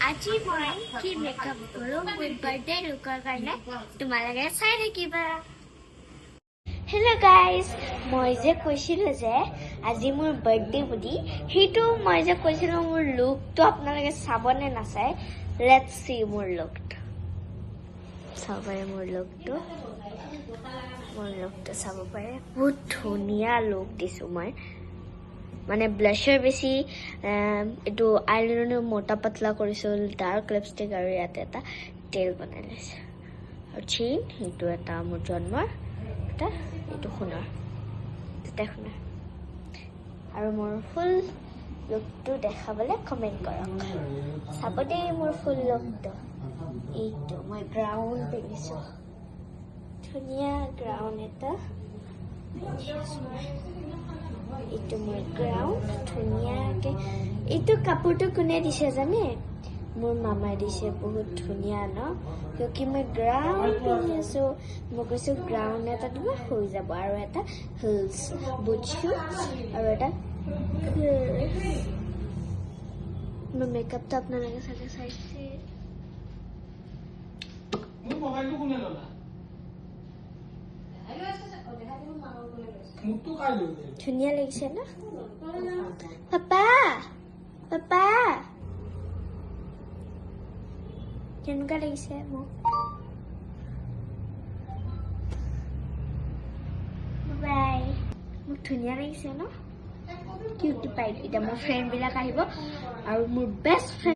আজি মই কি মেকআপ কৰো মোৰ বাৰ্থডে লুকৰ কাৰণে তোমালোকে চাই থাকিবা। হেল্ল' গাইজ, মই যে কৈছিলো যে আজি মোৰ বাৰ্থডে বুলি, সেইটো মই যে কৈছিলো মোৰ লুকটো আপোনালোকে চাবনে নাচায়। লেটছ চি মোৰ লুকটো। চাব পাৰে মোৰ লুকটো চাব পাৰে। বহুত ধুনীয়া লুক দিছো মই। মানে ব্লাছাৰ বেছি এইটো আইলাইনাৰ মোটা পাতলা কৰিছো, ডাৰ্ক লিপষ্টিক আৰু ইয়াতে এটা তেল বনাই লৈছে আৰু চেইন। সেইটো এটা মোৰ জন্মৰ এটা, এইটো সোণৰ, দুটা সোণৰ। আৰু মোৰ ফুল লুকটো দেখাবলৈ কমেণ্ট কৰক। চাব দেই মোৰ ফুল লুকটো। এইটো মই গ্ৰাউণ্ড পিন্ধিছো, ধুনীয়া গ্ৰাউণ্ড এটা। এইটো মোৰ গ্ৰাউণ্ড ধুনীয়াকে। এইটো কাপোৰটো কোনে দিছে জানে? মোৰ মামাই দিছে। বহুত ধুনীয়া ন, কিয় মই গ্ৰাউণ্ড পিন্ধি আছো। মই কৈছো গ্ৰাউণ্ড এটা দিব, হৈ যাব। আৰু এটা হিলছ বুট শ্বুজ আৰু এটা মোৰ মেকআপটো আপোনালোকে চাগে চাইছে। ধুনীয়া লাগিছে ন? পাপা পাপা কেনেকুৱা লাগিছে মোক? বাই। মোক ধুনীয়া লাগিছে ন? Cutie pie. এতিয়া মোৰ ফ্ৰেণ্ড বিলাক আহিব আৰু মোৰ বেষ্ট ফ্ৰেণ্ড